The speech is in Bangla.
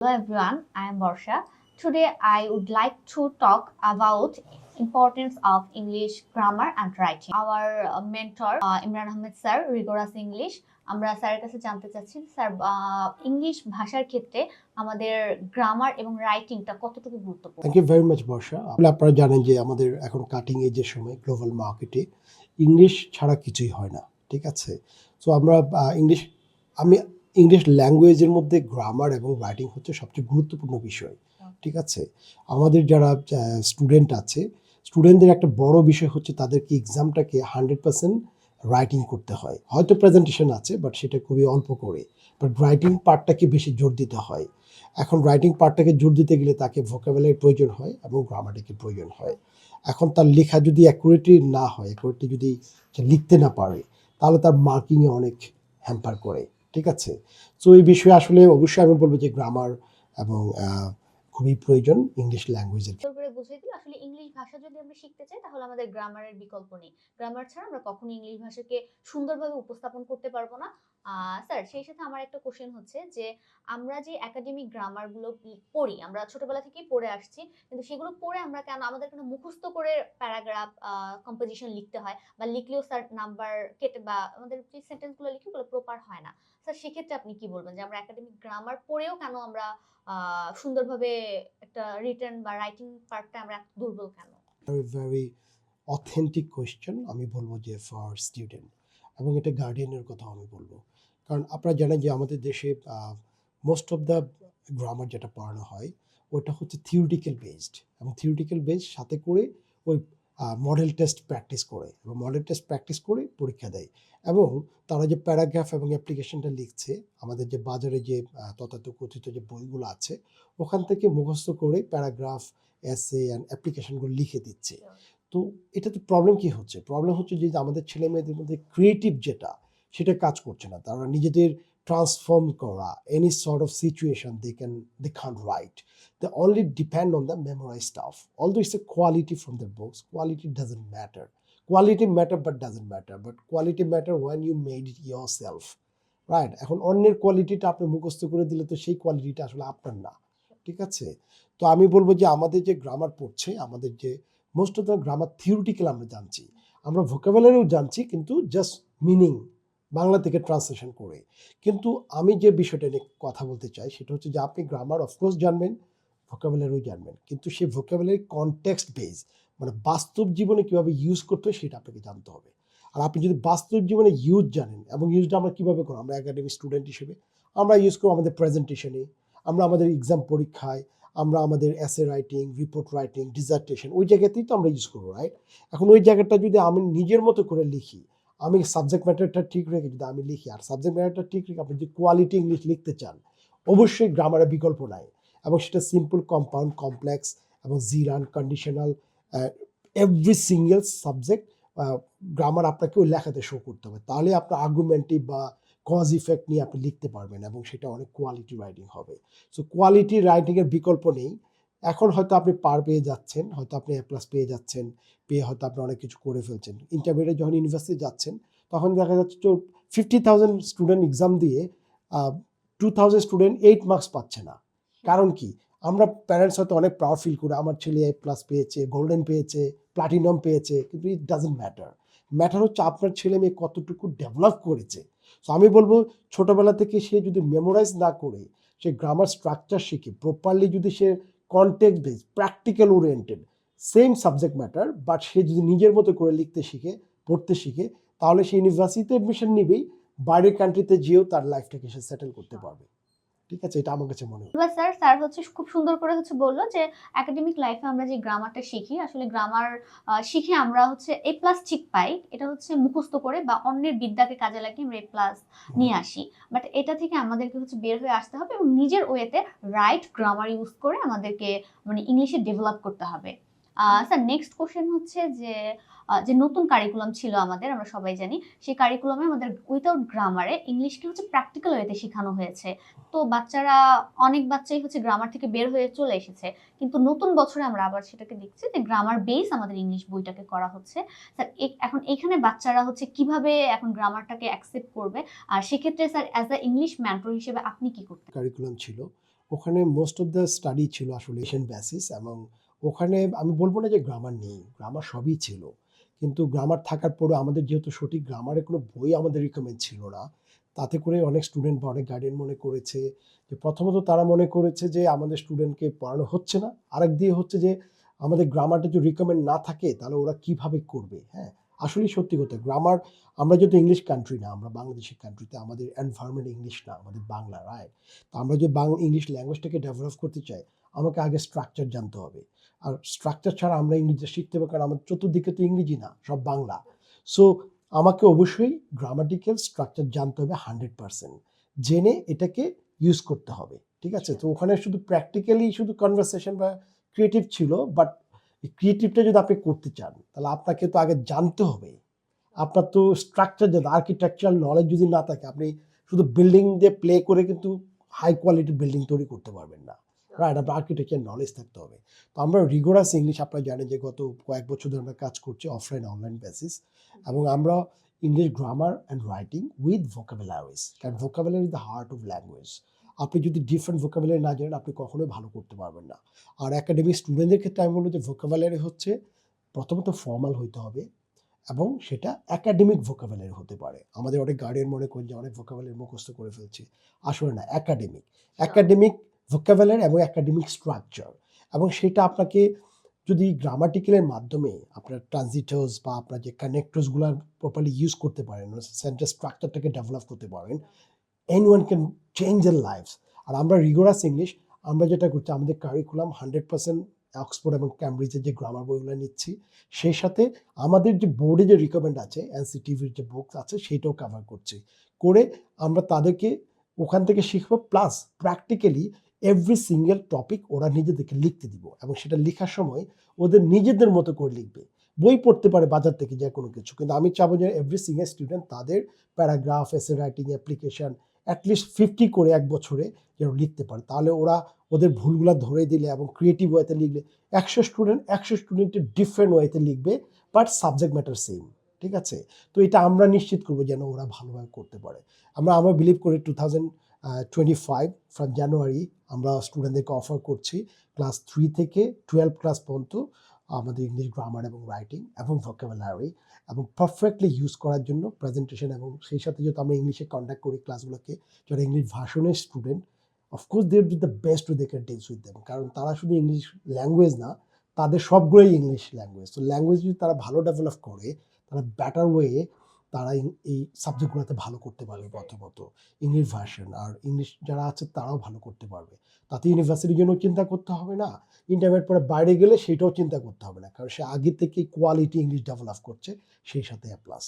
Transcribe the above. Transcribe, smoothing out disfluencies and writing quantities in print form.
Hello everyone, I am Borsha. Today I would like to talk about importance of English grammar and writing. Our mentor Imran Ahmed sir, Rigorous English, আমরা স্যারের কাছে জানতে চাচ্ছি স্যার ইংলিশ ভাষার ক্ষেত্রে আমাদের গ্রামার এবং রাইটিংটা কতটুকু গুরুত্বপূর্ণ। থ্যাংক ইউ ভেরি মাচ বর্ষা। আপনারা জানেন যে আমাদের এখন কাটিং এজের সময় গ্লোবাল মার্কেটে ইংলিশ ছাড়া কিছুই হয় না, ঠিক আছে? সো আমরা আমি ইংলিশ ল্যাঙ্গুয়েজের মধ্যে গ্রামার এবং রাইটিং হচ্ছে সবচেয়ে গুরুত্বপূর্ণ বিষয়, ঠিক আছে? আমাদের যারা স্টুডেন্ট আছে, স্টুডেন্টদের একটা বড় বিষয় হচ্ছে তাদেরকে এক্সামটাকে 100% রাইটিং করতে হয়। হয়তো প্রেজেন্টেশন আছে, বাট সেটা খুবই অল্প করে, বাট রাইটিং পার্টটাকে বেশি জোর দিতে হয়। এখন রাইটিং পার্টটাকে জোর দিতে গেলে তাকে ভোকাবুলারির প্রয়োজন হয় এবং গ্রামাটিকের প্রয়োজন হয়। এখন তার লেখা যদি অ্যাকুরেটলি না হয়, অ্যাকুরেটলি যদি সে লিখতে না পারে, তাহলে তার মার্কিংয়ে অনেক হ্যাম্পার করে, ঠিক আছে? সো এই বিষয়ে আসলে অবশ্যই আমি বলবো যে গ্রামার এবং খুবই প্রয়োজন ইংলিশ ল্যাঙ্গুয়েজের। করে বুঝিয়ে দিল আসলে ইংলিশ ভাষা যদি আমরা শিখতে চাই তাহলে আমাদের গ্রামারের বিকল্প নেই। গ্রামার ছাড়া আমরা কখনো ইংলিশ ভাষাকে সুন্দরভাবে উপস্থাপন করতে পারবো না। স্যার সেই সাথে আমার একটা কোশ্চেন হচ্ছে যে আমরা যে একাডেমিক গ্রামার গুলো পড়ি, আমরা ছোটবেলা থেকেই পড়ে আসছি, কিন্তু সেগুলো পড়ে আমরা কেন আমাদের কেন মুখস্থ করে প্যারাগ্রাফ কম্পোজিশন লিখতে হয়, বা লিখলেও স্যার নাম্বার কেটে বা আমাদের যে সেন্টেন্স গুলো লিখি ওগুলো প্রপার হয় না। স্যার সেক্ষেত্রে আপনি কি বলবেন যে আমরা একাডেমিক গ্রামার পড়েও কেন আমরা সুন্দরভাবে একটা রিটেন বা রাইটিং পার্টটা আমরা দুর্বল কেন? Very authentic question. আমি বলবো যে ফর স্টুডেন্ট এবং এটা গার্ডিয়ানের কথা আমি বলবো। কারণ আপনারা জানেন যে আমাদের দেশে মোস্ট অফ দ্য গ্রামার যেটা পড়ানো হয় ওটা হচ্ছে থিওরিটিক্যাল বেসড, এবং থিওরিটিক্যাল বেস সাথে করে ওই মডেল টেস্ট প্র্যাকটিস করে এবং মডেল টেস্ট প্র্যাকটিস করে পরীক্ষা দেয়। এবং তারা যে প্যারাগ্রাফ এবং অ্যাপ্লিকেশনটা লিখছে, আমাদের যে বাজারে যে তথাকথিত যে বইগুলো আছে ওখান থেকে মুখস্থ করে প্যারাগ্রাফ, এসে অ্যান্ড অ্যাপ্লিকেশনগুলো লিখে দিচ্ছে। তো এটাতে প্রবলেম কি হচ্ছে? প্রবলেম হচ্ছে যে আমাদের ছেলে মেয়েদের মধ্যে ক্রিয়েটিভ যেটা, সেটা কাজ করছে না। তারা নিজেদের ট্রান্সফর্ম করা any sort of situation they can't write. They only depend on the memorized stuff. Although it's a quality from the books, quality doesn't matter. Quality matter but doesn't matter. But quality matter when you made it yourself. Right? এখন অন্যের কোয়ালিটিটা আপনি মুখস্থ করে দিলে তো সেই কোয়ালিটিটা আসলে আপনার না, ঠিক আছে? তো আমি বলবো যে আমাদের যে গ্রামার পড়ছে, আমাদের যে most of the grammar theoretical আমরা জানছি, আমরা ভোকাবুলারিও জানছি, কিন্তু জাস্ট মিনিং বাংলা থেকে ট্রান্সলেশন করে। কিন্তু আমি যে বিষয়টা নিয়ে কথা বলতে চাই সেটা হচ্ছে যে আপনি গ্রামার অফকোর্স জানবেন, ভোকাবুলারিও জানবেন, কিন্তু সেই ভোকাবুলারি কনটেক্সট বেস, মানে বাস্তব জীবনে কীভাবে ইউজ করতে হয় সেটা আপনাকে জানতে হবে। আর আপনি যদি বাস্তব জীবনে ইউজ জানেন, এবং ইউজটা আমরা কীভাবে করবো, আমরা একাডেমিক স্টুডেন্ট হিসেবে আমরা ইউজ করবো আমাদের প্রেজেন্টেশনে, আমরা আমাদের এক্সাম পরীক্ষায়, আমরা আমাদের essay writing, report writing, dissertation, ওই জায়গাতেই তো আমরা ইউজ করবো, রাইট? এখন ওই জায়গাটা যদি আমি নিজের মতো করে লিখি, আমি সাবজেক্ট ম্যাটারটা ঠিক রেখে যদি আমি লিখি, আর সাবজেক্ট ম্যাটারটা ঠিক রেখে আপনি যদি কোয়ালিটি ইংলিশ লিখতে চান, অবশ্যই গ্রামারের বিকল্প নাই। এবং সেটা সিম্পল, কম্পাউন্ড, কমপ্লেক্স এবং জিরান, conditional, every single subject grammar আপনাকে ওই লেখাতে শো করতে হবে। তাহলে আপনার আর্গুমেন্টিভ বা কজ ইফেক্ট নিয়ে আপনি লিখতে পারবেন এবং সেটা অনেক কোয়ালিটি রাইটিং হবে। সো কোয়ালিটি রাইটিংয়ের বিকল্প নেই। এখন হয়তো আপনি পার পেয়ে যাচ্ছেন, হয়তো আপনি এ প্লাস পেয়ে যাচ্ছেন, পেয়ে হয়তো আপনি অনেক কিছু করে ফেলছেন। ইন্টারমিডিয়েট যখন ইউনিভার্সিটি যাচ্ছেন তখন দেখা যাচ্ছে 50,000 স্টুডেন্ট এক্সাম দিয়ে 2,000 স্টুডেন্ট 8 মার্কস পাচ্ছে না। কারণ কি? আমরা প্যারেন্টস হয়তো অনেক প্রাউড ফিল করি, আমার ছেলে এ প্লাস পেয়েছে, গোল্ডেন পেয়েছে, প্লাটিনাম পেয়েছে, কিন্তু ইট ডাজন্ট ম্যাটার। ম্যাটার হচ্ছে আপনার ছেলে মেয়ে কতটুকু ডেভেলপ করেছে। সো আমি বলবো ছোটোবেলা থেকে সে যদি মেমোরাইজ না করে, সে গ্রামার স্ট্রাকচার শিখে প্রপারলি, যদি সে context base, practical oriented, same subject matter, but সে যদি নিজের মতো করে লিখতে শিখে, পড়তে শিখে, তাহলে সে ইউনিভার্সিটিতে অ্যাডমিশন নিবেই, বাইরের কান্ট্রিতে যেয়েও তার লাইফটাকে সে সেটেল করতে পারবে, ঠিক আছে? এটা আমার কাছে মনে হয়। এবার স্যার হচ্ছে খুব সুন্দর করে হচ্ছে বললো যে একাডেমিক লাইফে আমরা যে গ্রামারটা শিখি, আসলে গ্রামার শিখে আমরা হচ্ছে এ প্লাস ঠিক পাই, এটা হচ্ছে মুখস্থ করে বা অন্যের বিদ্যাকে কাজে লাগিয়ে আমরা এ প্লাস নিয়ে আসি। বাট এটা থেকে আমাদেরকে হচ্ছে বের হয়ে আসতে হবে এবং নিজের ওয়েতে রাইট গ্রামার ইউজ করে আমাদেরকে মানে ইংলিশে ডেভেলপ করতে হবে। স্যার নেক্সট কোশ্চেন হচ্ছে যে যে নতুন কারিকুলাম ছিল আমাদের, আমরা সবাই জানি সেই কারিকুলামে আমাদের উইথাউট গ্রামারে ইংলিশকে হচ্ছে প্র্যাকটিক্যাল ওয়েতে শেখানো হয়েছে। তো বাচ্চারা, অনেক বাচ্চাই হচ্ছে গ্রামার থেকে বের হয়ে চলে এসেছে, কিন্তু নতুন বছরে আমরা আবার সেটাকে দেখছি যে গ্রামার বেস আমাদের ইংলিশ বইটাকে করা হচ্ছে। স্যার এখন এখানে বাচ্চারা হচ্ছে কিভাবে এখন গ্রামারটাকে অ্যাকসেপ্ট করবে, আর সেক্ষেত্রে sir as a English mentor হিসেবে আপনি কি করতে? কারিকুলাম ছিল, ওখানে মোস্ট অফ দ্য স্টাডি ছিল আসলে এশিয়ান বেসিস, এবং ওখানে আমি বলব না যে গ্রামার নেই, গ্রামার সবই ছিল। কিন্তু গ্রামার থাকার পরেও আমাদের যেহেতু সঠিক গ্রামারের কোনো বই আমাদের রিকমেন্ড ছিল না, তাতে করে অনেক স্টুডেন্ট বা অনেক গার্ডিয়ান মনে করেছে যে, প্রথমত তারা মনে করেছে যে আমাদের স্টুডেন্টকে পড়ানো হচ্ছে না। আরেক দিয়ে হচ্ছে যে আমাদের গ্রামারটা যদি রিকমেন্ড না থাকে তাহলে ওরা কিভাবে করবে? হ্যাঁ? আসলেই সত্যি কথা, গ্রামার, আমরা যেহেতু ইংলিশ কান্ট্রি না, আমরা বাংলাদেশের কান্ট্রিতে আমাদের এনভায়রনমেন্ট ইংলিশ না, আমাদের বাংলা, রাইট? তো আমরা যদি ইংলিশ ল্যাঙ্গুয়েজটাকে ডেভেলপ করতে চাই, আমাকে আগে স্ট্রাকচার জানতে হবে। আর স্ট্রাকচার ছাড়া আমরা ইংরেজিটা শিখতে পারবো, কারণ আমাদের চতুর্দিকে তো ইংরেজি না, সব বাংলা। সো আমাকে অবশ্যই গ্রামাটিক্যাল স্ট্রাকচার জানতে হবে 100%। জেনে এটাকে ইউজ করতে হবে। ঠিক আছে? তো ওখানে শুধু প্র্যাকটিক্যালি শুধু কনভারসেশন বা ক্রিয়েটিভ ছিল, বাট এই ক্রিয়েটিভটা যদি আপনি করতে চান, তাহলে আপনাকে তো আগে জানতে হবে। আপনার তো স্ট্রাকচার জানতে, আর্কিটেকচারাল নলেজ যদি না থাকে, আপনি শুধু বিল্ডিং দিয়ে প্লে করে কিন্তু হাই কোয়ালিটি বিল্ডিং তৈরি করতে পারবেন না। রাইট? আপনার আর্কিটেকচার নলেজ থাকতে হবে। তো আমরা রিগোরাস ইংলিশ, আপনারা জানেন যে গত কয়েক বছর ধরে আমরা কাজ করছি অফলাইন অনলাইন বেসিস, এবং আমরা English grammar and writing with vocabularies, কারণ vocabulary is the heart of language. আপনি যদি ডিফারেন্ট ভোকাবুলারি না জানেন, আপনি কখনোই ভালো করতে পারবেন না। আর একাডেমিক স্টুডেন্টদের ক্ষেত্রে আমি বলবো যে ভোকাবুলারি হচ্ছে প্রথমত ফর্মাল হইতে হবে, এবং সেটা একাডেমিক ভোকাবুলারি হতে পারে। আমাদের অনেক গার্ডিয়ান মনে করেন যে অনেক ভোকাবুলারি মুখস্থ করে ফেলছি। আসলে না, একাডেমিক। একাডেমিক ভোকাবুলারি এবং একাডেমিক স্ট্রাকচার, এবং সেটা আপনাকে যদি গ্রামাটিক্যালের মাধ্যমে আপনার ট্রানজিটর্স বা আপনার যে কানেক্টরসগুলো প্রপারলি ইউজ করতে পারেন, সেন্টেন্স স্ট্রাকচারটাকে ডেভেলপ করতে পারেন, anyone can change their lifes. আর আমরা রিগোরাস ইংলিশ, আমরা যেটা করছি, আমাদের কারিকুলাম 100% অক্সফোর্ড এবং ক্যামব্রিজের যে গ্রামার বইগুলো নিচ্ছি, সেই সাথে আমাদের যে বোর্ডে যে রিকমেন্ড আছে, এনসিটিভির যে বুক আছে, সেইটাও কভার করছি। করে আমরা তাদেরকে ওখান থেকে শিখবো, plus practically every single topic ওরা নিজেদেরকে লিখতে দিব, এবং সেটা লেখার সময় ওদের নিজেদের মতো করে লিখবে। বই পড়তে পারে বাজার থেকে যে কোনো কিছু, কিন্তু আমি চাবো যে এভরি সিঙ্গেল স্টুডেন্ট তাদের paragraph, essay writing, application at least 50 করে এক বছরে যেন লিখতে পারে। তাহলে ওরা ওদের ভুলগুলা ধরে দিলে এবং ক্রিয়েটিভ ওয়েতে লিখলে 100 স্টুডেন্টের ডিফারেন্ট ওয়েতে লিখবে, বাট সাবজেক্ট ম্যাটার সেম। ঠিক আছে? তো এটা আমরা নিশ্চিত করবো যেন ওরা ভালোভাবে করতে পারে। আমরা বিলিভ করি 2025 ফ্রম জানুয়ারি আমরা স্টুডেন্টদেরকে অফার করছি ক্লাস 3 থেকে 12 ক্লাস পর্যন্ত আমাদের ইংলিশ গ্রামার এবং রাইটিং এবং ভোকাবুলারি, এবং পারফেক্টলি ইউজ করার জন্য প্রেজেন্টেশন, এবং সেই সাথে যেহেতু আমরা ইংলিশে কন্ডাক্ট করি ক্লাসগুলোকে, যারা ইংলিশ ভার্সনের student, of course they do the best to they can deals with them, কারণ তারা শুধু ইংলিশ ল্যাঙ্গুয়েজ না, তাদের সবগুলোই ইংলিশ ল্যাঙ্গুয়েজ। তো ল্যাঙ্গুয়েজ যদি তারা ভালো ডেভেলপ করে, তারা বেটার ওয়ে তারা এই সাবজেক্টগুলোতে ভালো করতে পারবে। প্রথমত ইংলিশ ভার্সন, আর ইংলিশ যারা আছে তারাও ভালো করতে পারবে। তাতে ইউনিভার্সিটির জন্য চিন্তা করতে হবে না, ইন্টারমিডিয়েট পরে বাইরে গেলে সেটাও চিন্তা করতে হবে না, কারণ সে আগে থেকেই কোয়ালিটি ইংলিশ ডেভেলপ করছে, সেই সাথে এ প্লাস।